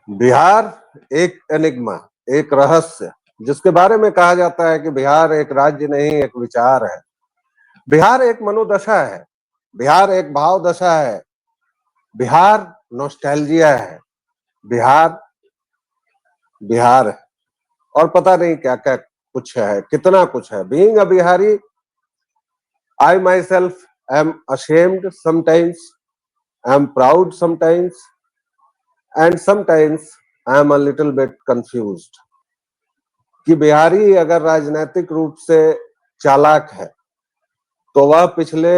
बिहार एक एनिग्मा, एक रहस्य, जिसके बारे में कहा जाता है कि बिहार एक राज्य नहीं, एक विचार है। बिहार एक मनोदशा है, बिहार एक भाव दशा है, बिहार नॉस्टैल्जिया है, बिहार बिहार है। और पता नहीं क्या क्या कुछ है, कितना कुछ है। Being a Bihari, I myself am ashamed sometimes, am proud sometimes, and sometimes I am a little bit confused. कि बिहारी अगर राजनीतिक रूप से चालाक है तो वह पिछले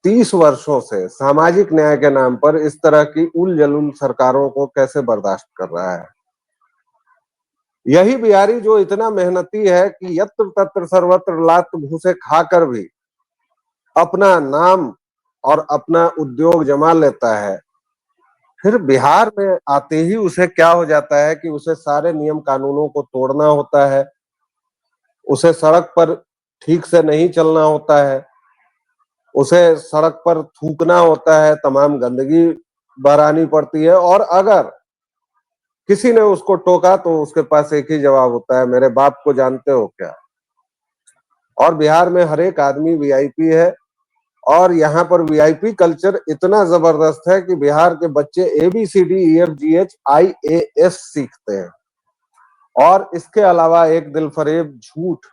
30 वर्षों से सामाजिक न्याय के नाम पर इस तरह की उल जलूल सरकारों को कैसे बर्दाश्त कर रहा है। यही बिहारी जो इतना मेहनती है कि यत्र तत्र सर्वत्र लात घूसे खाकर भी अपना नाम और अपना उद्योग जमा लेता है, फिर बिहार में आते ही उसे क्या हो जाता है कि उसे सारे नियम कानूनों को तोड़ना होता है, उसे सड़क पर ठीक से नहीं चलना होता है, उसे सड़क पर थूकना होता है, तमाम गंदगी बहरानी पड़ती है। और अगर किसी ने उसको टोका तो उसके पास एक ही जवाब होता है, मेरे बाप को जानते हो क्या। और बिहार में हर एक आदमी वीआईपी है, और यहाँ पर वीआईपी कल्चर इतना जबरदस्त है कि बिहार के बच्चे ABCDEFGHIAS सीखते हैं। और इसके अलावा एक दिलफरेब झूठ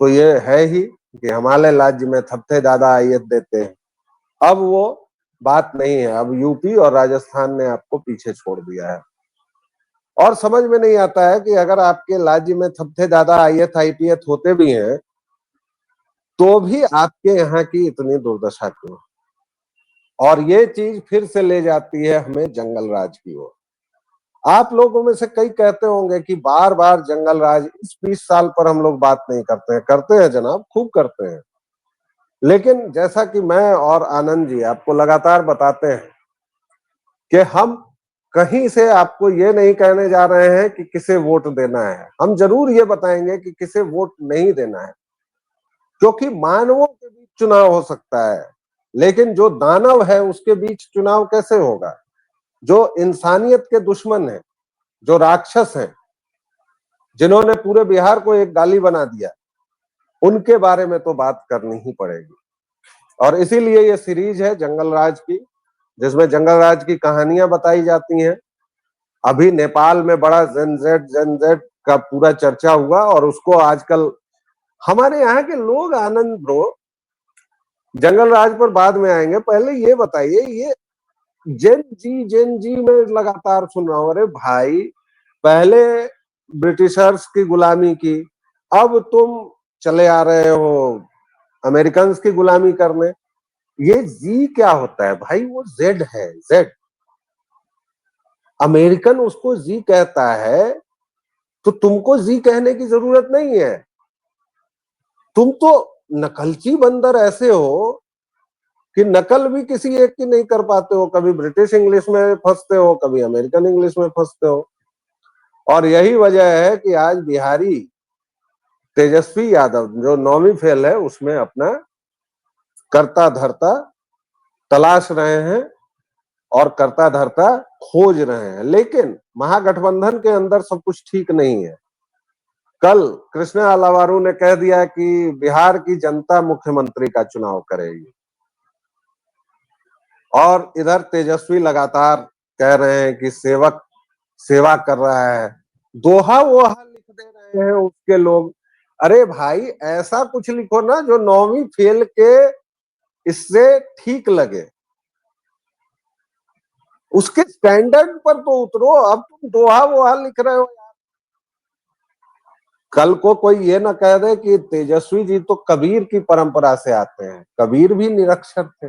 तो ये है ही कि हमारे राज्य में थप्पे दादा आईएएस देते हैं। अब वो बात नहीं है, अब यूपी और राजस्थान ने आपको पीछे छोड़ दिया है। और समझ में नहीं आता है कि अगर आपके राज्य में थप्पे दादा आईएएस आईपीएस होते भी हैं तो भी आपके यहाँ की इतनी दुर्दशा क्यों। और ये चीज फिर से ले जाती है हमें जंगल राज की ओर। आप लोगों में से कई कहते होंगे कि बार बार जंगल राज, इस 20 साल पर हम लोग बात नहीं करते हैं। करते हैं जनाब, खूब करते हैं। लेकिन जैसा कि मैं और आनंद जी आपको लगातार बताते हैं कि हम कहीं से आपको ये नहीं कहने जा रहे हैं कि किसे वोट देना है। हम जरूर ये बताएंगे कि किसे वोट नहीं देना है, क्योंकि मानवों के बीच चुनाव हो सकता है, लेकिन जो दानव है उसके बीच चुनाव कैसे होगा। जो इंसानियत के दुश्मन है, जो राक्षस हैं, जिन्होंने पूरे बिहार को एक गाली बना दिया, उनके बारे में तो बात करनी ही पड़ेगी। और इसीलिए ये सीरीज है जंगल राज की, जिसमें जंगल राज की कहानियां बताई जाती हैं। अभी नेपाल में बड़ा जेनजेड का पूरा चर्चा हुआ, और उसको आजकल हमारे यहाँ के लोग, आनंद ब्रो, जंगल राज पर बाद में आएंगे, पहले ये बताइए, ये जेन जी में लगातार सुन रहा हूं। अरे भाई, पहले ब्रिटिशर्स की गुलामी की, अब तुम चले आ रहे हो अमेरिकन की गुलामी करने। ये जी क्या होता है भाई? वो जेड है, जेड। अमेरिकन उसको जी कहता है तो तुमको जी कहने की जरूरत नहीं है। तुम तो नकलची बंदर ऐसे हो कि नकल भी किसी एक की नहीं कर पाते हो। कभी ब्रिटिश इंग्लिश में फंसते हो, कभी अमेरिकन इंग्लिश में फंसते हो। और यही वजह है कि आज बिहारी तेजस्वी यादव जो 9वीं फेल है, उसमें अपना करता धरता तलाश रहे हैं और करता धरता खोज रहे हैं। लेकिन महागठबंधन के अंदर सब कुछ ठीक नहीं है। कल कृष्णा अलावारू ने कह दिया कि बिहार की जनता मुख्यमंत्री का चुनाव करेगी, और इधर तेजस्वी लगातार कह रहे हैं कि सेवक सेवा कर रहा है। दोहा वोहा लिख दे रहे हैं उसके लोग। अरे भाई, ऐसा कुछ लिखो ना जो 9वीं फेल के इससे ठीक लगे, उसके स्टैंडर्ड पर तो उतरो। अब तुम दोहा वोहा लिख रहे हो। कल को कोई ये ना कह दे कि तेजस्वी जी तो कबीर की परंपरा से आते हैं। कबीर भी निरक्षर थे,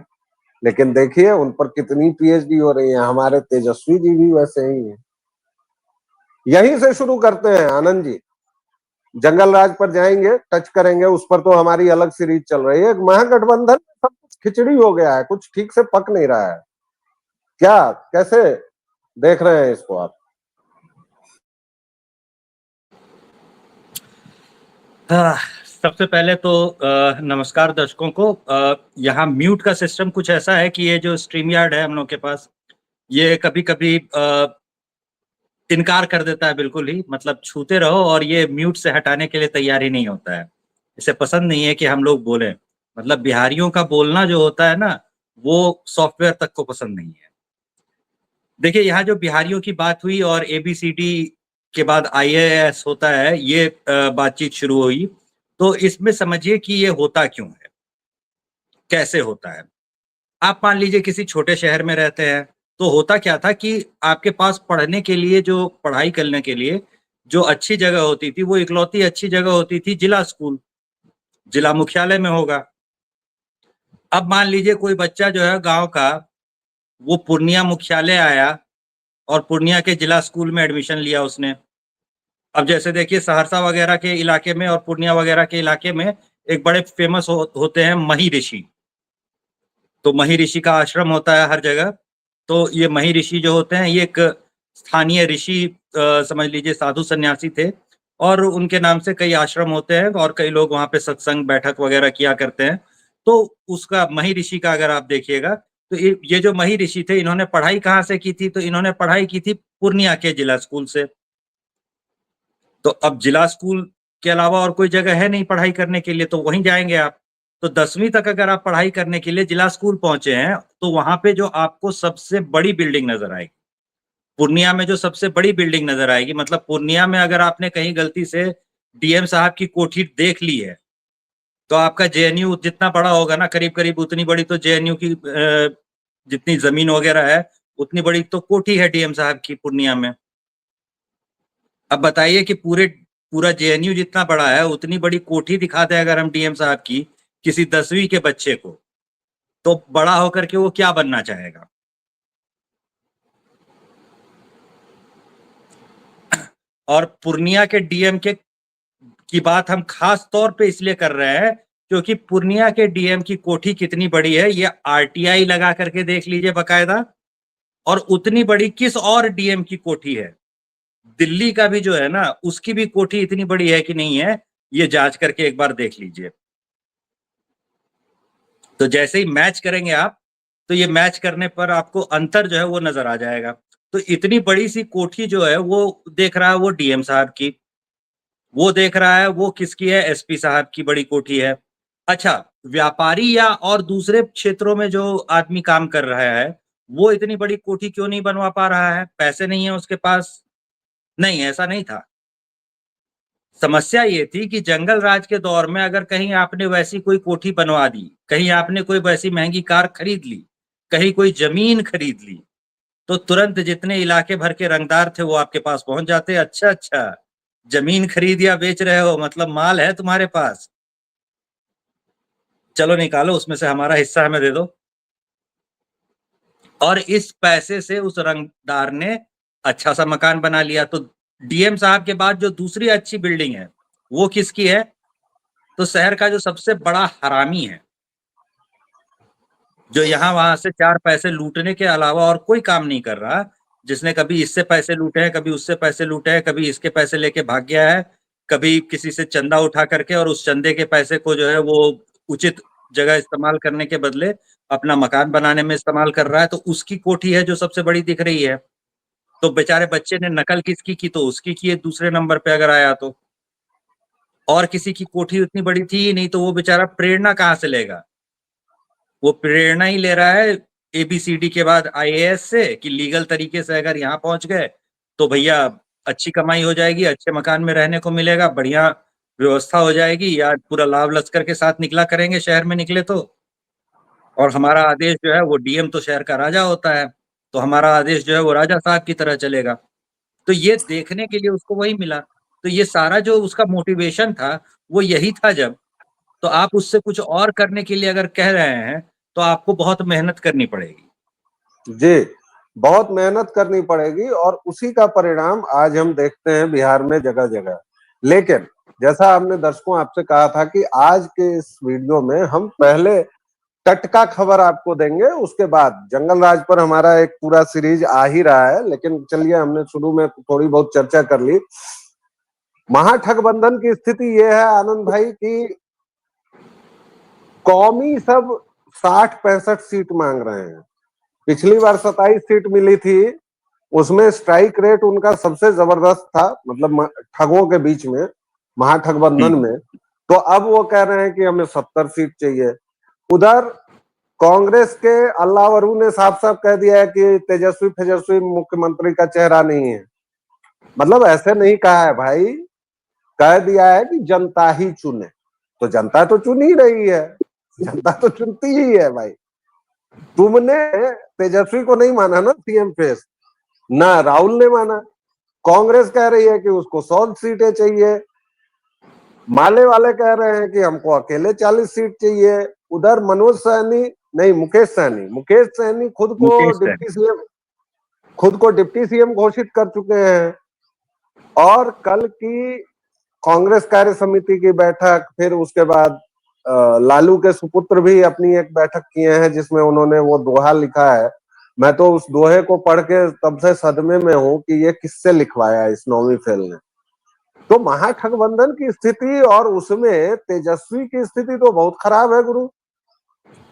लेकिन देखिए उन पर कितनी पीएचडी हो रही है। हमारे तेजस्वी जी भी वैसे ही हैं। यहीं से शुरू करते हैं आनंद जी, जंगल राज पर जाएंगे, टच करेंगे। उस पर तो हमारी अलग सीरीज चल रही है। महागठबंधन सब कुछ खिचड़ी हो गया है, कुछ ठीक से पक नहीं रहा है। क्या, कैसे देख रहे हैं इसको आप? सबसे पहले तो नमस्कार दर्शकों को। यहाँ म्यूट का सिस्टम कुछ ऐसा है कि ये जो स्ट्रीम यार्ड है हम लोग के पास, ये कभी कभी इनकार कर देता है बिल्कुल ही, मतलब छूते रहो और ये म्यूट से हटाने के लिए तैयार ही नहीं होता है। इसे पसंद नहीं है कि हम लोग बोलें। मतलब बिहारियों का बोलना जो होता है ना, वो सॉफ्टवेयर तक को पसंद नहीं है। देखिए, यहाँ जो बिहारियों की बात हुई और एबीसीडी के बाद आईएएस होता है, ये बातचीत शुरू हुई। तो इसमें समझिए कि ये होता क्यों है? कैसे होता है? आप मान लीजिए किसी छोटे शहर में रहते हैं, तो होता क्या था कि आपके पास पढ़ने के लिए जो पढ़ाई करने के लिए जो अच्छी जगह होती थी, वो इकलौती अच्छी जगह होती थी जिला स्कूल, जिला मुख्यालय में होगा। अब मान लीजिए कोई बच्चा जो है गाँव का, वो पूर्णिया मुख्यालय आया और पूर्णिया के जिला स्कूल में एडमिशन लिया उसने। अब जैसे देखिए सहरसा वगैरह के इलाके में और पूर्णिया वगैरह के इलाके में एक बड़े फेमस होते हैं मही ऋषि। तो मही ऋषि का आश्रम होता है हर जगह। तो ये मही ऋषि जो होते हैं, ये एक स्थानीय ऋषि समझ लीजिए साधु सन्यासी थे और उनके नाम से कई आश्रम होते हैं और कई लोग वहाँ पे सत्संग, बैठक वगैरह किया करते हैं। तो उसका मही ऋषि का अगर आप देखिएगा, तो ये जो मही ऋषि थे, इन्होंने पढ़ाई कहाँ से की थी? तो इन्होंने पढ़ाई की थी पूर्णिया के जिला स्कूल से। तो अब जिला स्कूल के अलावा और कोई जगह है नहीं पढ़ाई करने के लिए, तो वहीं जाएँगे आप। तो 10वीं तक अगर आप पढ़ाई करने के लिए जिला स्कूल पहुँचे हैं, तो वहाँ पे जो आपको सबसे बड़ी बिल्डिंग नज़र आएगी, पूर्णिया में जो सबसे बड़ी बिल्डिंग नज़र आएगी, मतलब पूर्णिया में अगर आपने कहीं गलती से डीएम साहब की कोठी देख ली है, तो आपका जेएनयू जितना बड़ा होगा ना, करीब-करीब उतनी बड़ी तो जेएनयू की जितनी ज़मीन वगैरह है, उतनी बड़ी तो कोठी है डीएम साहब की पूर्णिया में। अब बताइए कि पूरा जेएनयू जितना बड़ा है, उतनी बड़ी कोठी दिखा दें अगर हम डीएम साहब की, किसी 10वीं के बच्चे को, तो बड़ा होकर के वो क्या बनना चाहेगा? और पूर्णिया के डीएम के की बात हम खास तौर पे इसलिए कर रहे हैं, क्योंकि पूर्णिया के डीएम की कोठी कितनी बड़ी है, ये आरटीआई लगा करके देख लीजिए बाकायदा। और उतनी बड़ी किस और डीएम की कोठी है? दिल्ली का भी जो है ना, उसकी भी कोठी इतनी बड़ी है कि नहीं है, ये जाँच करके एक बार देख लीजिए। तो जैसे ही मैच करेंगे आप, तो ये मैच करने पर आपको अंतर जो है वो नज़र आ जाएगा। तो इतनी बड़ी-सी कोठी जो है वो देख रहा है वो डीएम साहब की, वो देख रहा है वो किसकी है, एसपी साहब की बड़ी कोठी है। अच्छा, व्यापारी या और दूसरे क्षेत्रों में जो आदमी काम कर रहा है, वो इतनी बड़ी कोठी क्यों नहीं बनवा पा रहा है? पैसे नहीं है उसके पास? नहीं, ऐसा नहीं था। समस्या ये थी कि जंगल राज के दौर में अगर कहीं आपने वैसी कोई कोठी बनवा दी, कहीं आपने कोई वैसी महँगी कार खरीद ली, कहीं कोई ज़मीन खरीद ली, तो तुरंत जितने इलाके भर के रंगदार थे वो आपके पास पहुँच जाते, "अच्छा, अच्छा, ज़मीन खरीद या बेच रहे हो मतलब माल है तुम्हारे पास, चलो निकालो उसमें से हमारा हिस्सा हमें दे दो।" और इस पैसे से उस रंगदार ने अच्छा-सा मकान बना लिया। तो डीएम साहब के बाद जो दूसरी अच्छी बिल्डिंग है, वो किसकी है? तो शहर का जो सबसे बड़ा हरामी है, जो यहाँ-वहाँ से 4 पैसे लूटने के अलावा और कोई काम नहीं कर रहा, जिसने कभी इससे पैसे लूटे हैं, कभी उससे पैसे लूटे हैं, कभी इसके पैसे लेके भाग गया है, कभी किसी से चंदा उठा करके और उस चंदे के पैसे को जो है वो उचित जगह इस्तेमाल करने के बदले अपना मकान बनाने में इस्तेमाल कर रहा है, तो उसकी कोठी है जो सबसे बड़ी दिख रही है। तो बेचारे बच्चे ने नकल किसकी की? तो उसकी की है दूसरे नंबर पे अगर आया तो। और किसी की कोठी उतनी बड़ी थी ही नहीं, तो वो बेचारा प्रेरणा कहाँ से लेगा? वो प्रेरणा ही ले रहा है एबीसीडी के बाद आईएएस से कि लीगल तरीके से अगर यहाँ पहुँच गए, तो भैया अच्छी कमाई हो जाएगी, अच्छे मकान में रहने को मिलेगा, बढ़िया व्यवस्था हो जाएगी या पूरा लाव लश्कर के साथ निकला करेंगे शहर में निकले तो। और हमारा आदेश जो है वो डीएम तो शहर का राजा होता है, तो हमारा आदेश जो है वो राजा साहब की तरह चलेगा। तो ये देखने के लिए उसको वही मिला। तो ये सारा जो उसका मोटिवेशन था, वो यही था जब, तो आप उससे कुछ और करने के लिए अगर कह रहे हैं, तो आपको बहुत मेहनत करनी पड़ेगी। जी, बहुत मेहनत करनी पड़ेगी और उसी का परिणाम आज हम देखते हैं बिहार में जगह-जगह। लेकिन जैसा हमने दर्शकों आपसे कहा था कि आज के इस वीडियो में हम पहले टटका खबर आपको देंगे, उसके बाद जंगल राज पर हमारा एक पूरा सीरीज आ ही रहा है, लेकिन चलिए हमने शुरू में थोड़ी बहुत चर्चा कर ली। महागठबंधन की स्थिति ये है आनंद भाई कि कौमी सब 60-65 सीट मांग रहे हैं। पिछली बार 27 सीट मिली थी, उसमें स्ट्राइक रेट उनका सबसे जबरदस्त था, मतलब ठगों के बीच में, महाठगबंधन में। तो अब वो कह रहे हैं कि हमें 70 सीट चाहिए। उधर कांग्रेस के अल्लावरू ने साफ साफ कह दिया है कि तेजस्वी मुख्यमंत्री का चेहरा नहीं है। मतलब ऐसे नहीं कहा है भाई, कह दिया है कि जनता ही चुने। तो जनता तो चुन ही रही है, जनता तो चुनती ही है भाई। तुमने तेजस्वी को नहीं माना ना सीएम फेस, ना राहुल ने माना। कांग्रेस कह रही है कि उसको 100 सीटें चाहिए, माले वाले कह रहे हैं कि हमको अकेले 40 सीट चाहिए। उधर मनोज सहनी, नहीं मुकेश सहनी खुद को डिप्टी सीएम घोषित कर चुके हैं। और कल की कांग्रेस कार्य समिति की बैठक, फिर उसके बाद लालू के सुपुत्र भी अपनी एक बैठक किए हैं जिसमें उन्होंने वो दोहा लिखा है। मैं तो उस दोहे को पढ़ के तब से सदमे में हूं कि ये किससे लिखवाया इस नौवीं फेल ने। तो महागठबंधन की स्थिति और उसमें तेजस्वी की स्थिति तो बहुत खराब है गुरु।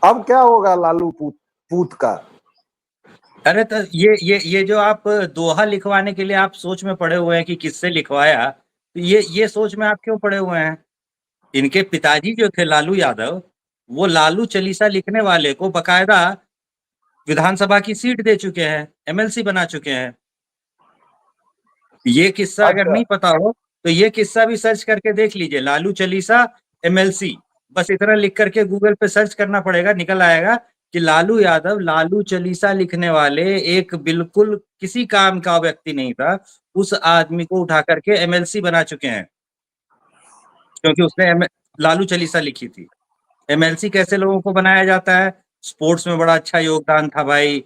अब क्या होगा लालू पूत का? अरे तो ये जो आप दोहा लिखवाने के लिए आप सोच में पड़े हुए हैं कि किससे लिखवाया, तो ये सोच में आप क्यों पड़े हुए हैं? इनके पिताजी जो थे लालू यादव, वो लालू चालीसा लिखने वाले को बकायदा विधानसभा की सीट दे चुके हैं, एमएलसी बना चुके हैं। ये किस्सा अगर अच्छा, नहीं पता हो तो ये किस्सा भी सर्च करके देख लीजिए, लालू चालीसा एमएलसी, बस इतना लिख करके गूगल पे सर्च करना पड़ेगा, निकल आएगा कि लालू यादव लालू चालीसा लिखने वाले एक बिल्कुल किसी काम का व्यक्ति नहीं था, उस आदमी को उठा करके एमएलसी बना चुके हैं, क्योंकि उसने लालू चालीसा लिखी थी। एमएलसी कैसे लोगों को बनाया जाता है? स्पोर्ट्स में बड़ा अच्छा योगदान था भाई,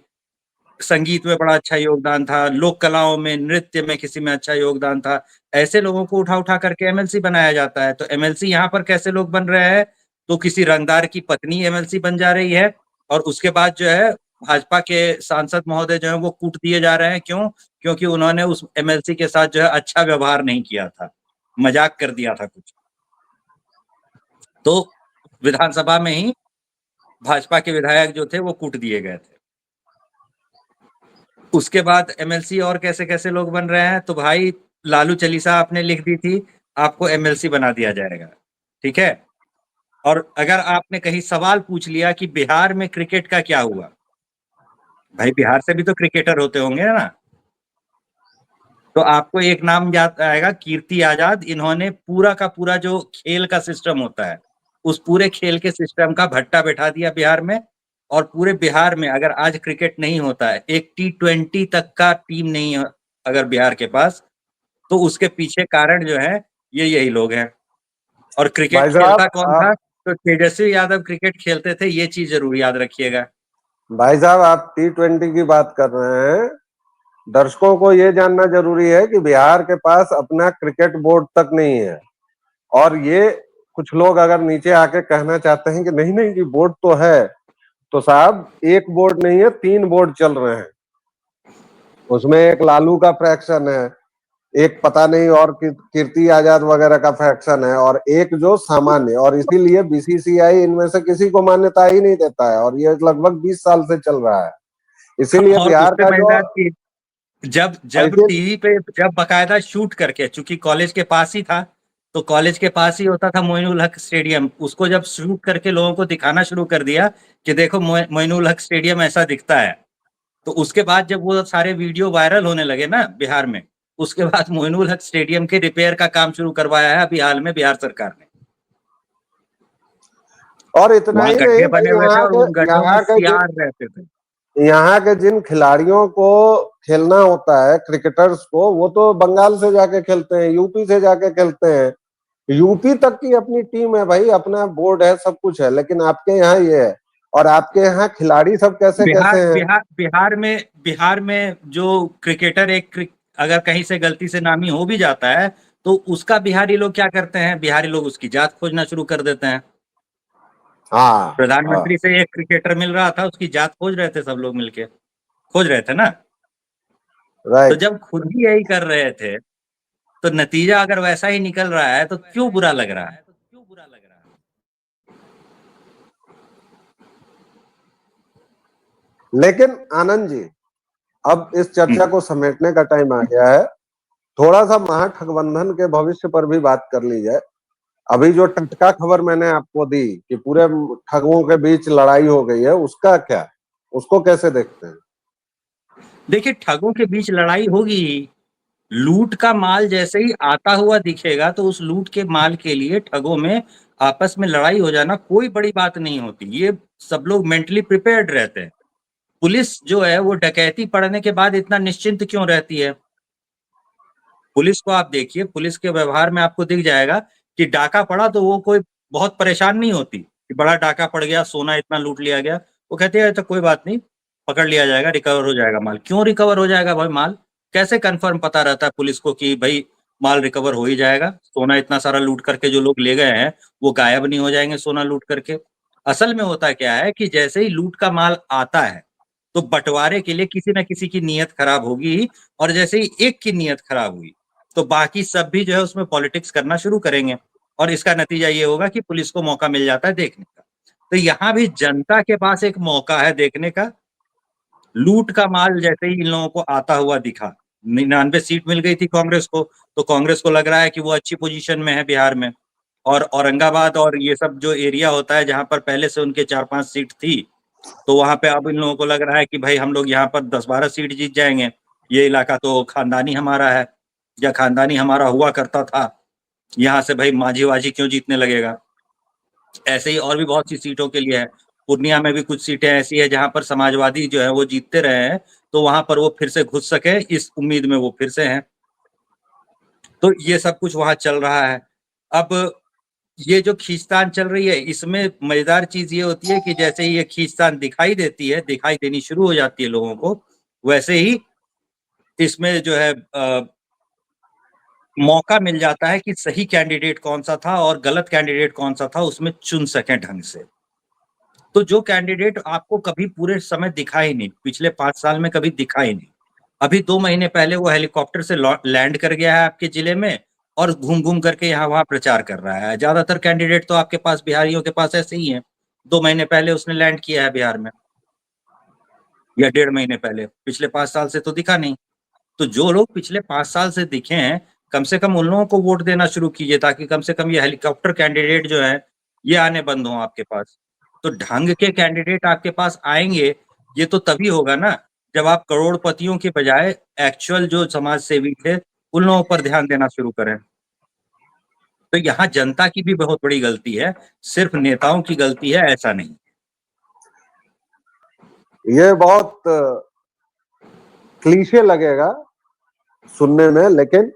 संगीत में बड़ा अच्छा योगदान था, लोक कलाओं में, नृत्य में किसी में अच्छा योगदान था, ऐसे लोगों को उठा उठा करके एमएलसी बनाया जाता है। तो एमएलसी यहाँ पर कैसे लोग बन रहे हैं? तो किसी रंगदार की पत्नी एमएलसी बन जा रही है, और उसके बाद जो है भाजपा के सांसद महोदय जो है वो कूट दिए जा रहे हैं। क्यों? क्योंकि उन्होंने उस एमएलसी के साथ जो है अच्छा व्यवहार नहीं किया था, मजाक कर दिया था कुछ। तो विधानसभा में ही भाजपा के विधायक जो थे वो कूट दिए गए थे। उसके बाद एमएलसी और कैसे कैसे लोग बन रहे हैं? तो भाई लालू चालीसा आपने लिख दी थी, आपको एमएलसी बना दिया जाएगा, ठीक है। और अगर आपने कहीं सवाल पूछ लिया कि बिहार में क्रिकेट का क्या हुआ, भाई बिहार से भी तो क्रिकेटर होते होंगे ना, तो आपको एक नाम याद आएगा, कीर्ति आजाद। इन्होंने पूरा का पूरा जो खेल का सिस्टम होता है, उस पूरे खेल के सिस्टम का भट्टा बैठा दिया बिहार में। और पूरे बिहार में अगर आज क्रिकेट नहीं होता है, एक T20 तक का टीम नहीं है अगर बिहार के पास, तो उसके पीछे कारण जो है ये यही लोग हैं। और क्रिकेट भाई खेलता साहब कौन था? आप तो तेजस्वी यादव क्रिकेट खेलते थे, ये चीज जरूर याद रखिएगा। आप T20 की बात कर रहे हैं। दर्शकों को ये जानना जरूरी है कि बिहार के पास अपना क्रिकेट बोर्ड तक नहीं है। और ये कुछ लोग अगर नीचे आके कहना चाहते हैं कि नहीं नहीं कि बोर्ड तो है, तो साहब एक बोर्ड नहीं है, 3 बोर्ड चल रहे हैं। उसमें एक लालू का फ्रैक्शन है, एक पता नहीं और कीर्ति आजाद वगैरह का फ्रैक्शन है, और एक जो सामान्य। और इसीलिए बीसीसीआई इनमें से किसी को मान्यता ही नहीं देता है, और ये लगभग 20 साल से चल रहा है। इसीलिए और बिहार उससे का बड़ी जो बात की, जब जब ऐसे टीवी पे जब बकायदा शूट करके, चूंकि कॉलेज के पास ही था, तो कॉलेज के पास ही होता था मोइनुल हक स्टेडियम, उसको जब शूट करके लोगों को दिखाना शुरू कर दिया कि देखो मोइनुल हक स्टेडियम ऐसा दिखता है, तो उसके बाद जब वो सारे वीडियो वायरल होने लगे ना बिहार में, उसके बाद मोइनुल हक स्टेडियम के रिपेयर का काम शुरू करवाया है अभी हाल में बिहार सरकार ने। और इतना वहां ही नहीं गड्ढे बने भाई, हुए थे और उन गड्ढों में सियार रहते थे। यहाँ के जिन खिलाड़ियों को खेलना होता है, क्रिकेटर्स को, वो तो बंगाल से जाके खेलते हैं, यूपी से जाके खेलते हैं। यूपी तक की अपनी टीम है भाई, अपना बोर्ड है, सब कुछ है। लेकिन आपके यहाँ ये है, और आपके यहाँ खिलाड़ी सब कैसे बिहार कैसे हैं। बिहार बिहार में जो क्रिकेटर अगर कहीं से गलती से नामी हो भी जाता है, तो उसका बिहारी लोग क्या करते हैं? बिहारी लोग उसकी जात खोजना शुरू कर देते हैं। हाँ हाँ, प्रधानमंत्री से एक क्रिकेटर मिल रहा था, उसकी जात खोज रहे थे, सब लोग मिलके खोज रहे थे ना। तो राइट। जब खुद ही यही कर रहे थे, तो नतीजा अगर वैसा ही निकल रहा है तो क्यों बुरा लग रहा है? लेकिन आनंद जी, अब इस चर्चा को समेटने का टाइम आ गया है। थोड़ा सा महागठबंधन के भविष्य पर भी बात कर ली जाए। अभी जो टटका खबर मैंने आपको दी कि पूरे ठगों के बीच लड़ाई हो गई है, उसका क्या, उसको कैसे देखते हैं? देखिए, ठगों के बीच लड़ाई होगी। लूट का माल जैसे ही आता हुआ दिखेगा तो उस लूट के माल के लिए ठगों में आपस में लड़ाई हो जाना कोई बड़ी बात नहीं होती। ये सब लोग मेंटली प्रिपेयर्ड रहते हैं। पुलिस जो है वो डकैती पड़ने के बाद इतना निश्चिंत क्यों रहती है? पुलिस को आप देखिए, पुलिस के व्यवहार में आपको दिख जाएगा कि डाका पड़ा तो वो कोई बहुत परेशान नहीं होती कि बड़ा डाका पड़ गया, सोना इतना लूट लिया गया। वो कहती है तो कोई बात नहीं, पकड़ लिया जाएगा, रिकवर हो जाएगा माल। क्यों रिकवर हो जाएगा भाई माल? कैसे कंफर्म पता रहता है पुलिस को कि भाई माल रिकवर हो ही जाएगा? सोना इतना सारा लूट करके जो लोग ले गए हैं, वो गायब नहीं हो जाएंगे सोना लूट करके? असल में होता क्या है कि जैसे ही लूट का माल आता है, तो बँटवारे के लिए किसी न किसी की नीयत खराब होगी ही, और जैसे ही एक की नीयत खराब हुई, तो बाकी सब भी जो है उसमें पॉलिटिक्स करना शुरू करेंगे और इसका नतीजा ये होगा कि पुलिस को मौका मिल जाता है देखने का। तो यहाँ भी जनता के पास एक मौका है देखने का। लूट का माल जैसे ही इन लोगों को आता हुआ दिखा, 99 सीट मिल गई थी कांग्रेस को, तो कांग्रेस को लग रहा है कि वो अच्छी पोजीशन में है बिहार में। और औरंगाबाद और ये सब जो एरिया होता है जहाँ पर पहले से उनके 4-5 सीट थी, तो वहाँ पे अब इन लोगों को लग रहा है कि भाई हम लोग यहाँ पर 10-12 सीट जीत जाएँगे। ये इलाका तो खानदानी हमारा है, या खानदानी हमारा हुआ करता था। यहाँ से भाई माझी-वाजी क्यों जीतने लगेगा? ऐसे ही और भी बहुत सी सीटों के लिए है। पूर्णिया में भी कुछ सीटें ऐसी हैं जहाँ पर समाजवादी जो है वो जीतते रहे हैं, तो वहाँ पर वो फिर से घुस सके इस उम्मीद में वो फिर से हैं। तो ये सब कुछ वहाँ चल रहा है। अब ये जो खींचतान चल रही है, इसमें मज़ेदार चीज़ ये होती है कि जैसे ही ये खींचतान दिखाई देती है, दिखाई देनी शुरू हो जाती है लोगों को, वैसे ही इसमें जो है मौका मिल जाता है कि सही कैंडिडेट कौन-सा था और गलत कैंडिडेट कौन-सा था, उसमें चुन सकें ढंग से। तो जो कैंडिडेट आपको कभी पूरे समय दिखा ही नहीं, पिछले 5 साल में कभी दिखा ही नहीं। अभी 2 महीने पहले वो हेलीकॉप्टर से लौ लैंड कर गया है आपके जिले में और घूम-घूम करके यहाँ-वहाँ प्रचार कर रहा है। ज़्यादातर कैंडिडेट तो आपके पास बिहारियों के पास ऐसे ही हैं। 2 महीने पहले उसने लैंड किया है बिहार में, या 1.5 महीने पहले, पिछले 5 साल से तो दिखा नहीं। तो जो लोग पिछले 5 साल से दिखे हैं, कम से कम उन लोगों को वोट देना शुरू कीजिए ताकि कम से कम ये हेलीकॉप्टर कैंडिडेट जो हैं, ये आने बंद हों आपके पास। तो ढंग के कैंडिडेट आपके पास आएँगे, ये तो तभी होगा ना, जब आप करोड़पतियों के बजाय एक्चुअल जो समाज सेवी थे, उन लोगों पर ध्यान देना शुरू करें। तो यहाँ जनता की भी बहुत बड़ी गलती है, सिर्फ़ नेताओं की गलती है, ऐसा नहीं। ये बहुत क्लीशे लगेगा सुनने में, लेकिन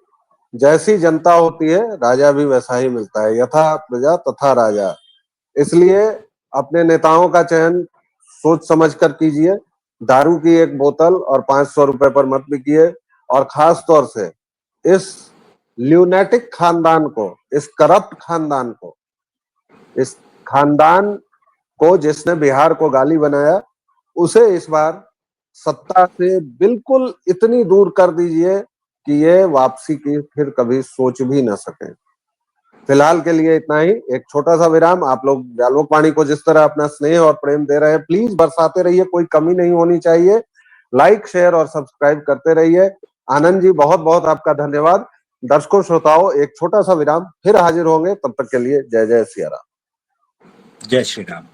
जैसी जनता होती है राजा भी वैसा ही मिलता है। यथा प्रजा तथा राजा। इसलिए अपने नेताओं का चयन सोच समझ कर कीजिए। दारू की एक बोतल और 500 रुपए पर मत बिकिए। और खास तौर से इस ल्यूनेटिक खानदान को, इस करप्ट खानदान को, इस खानदान को जिसने बिहार को गाली बनाया, उसे इस बार सत्ता से बिल्कुल इतनी दूर कर दीजिए कि ये वापसी की फिर कभी सोच भी ना सके। फिलहाल के लिए इतना ही। एक छोटा सा विराम। आप लोग जालवक वाणी को जिस तरह अपना स्नेह और प्रेम दे रहे हैं, प्लीज बरसाते रहिए, कोई कमी नहीं होनी चाहिए। लाइक, शेयर और सब्सक्राइब करते रहिए। आनंद जी, बहुत बहुत आपका धन्यवाद। दर्शकों श्रोताओं, एक छोटा सा विराम, फिर हाजिर होंगे। तब तक के लिए जय जय सिया राम। जय श्री राम।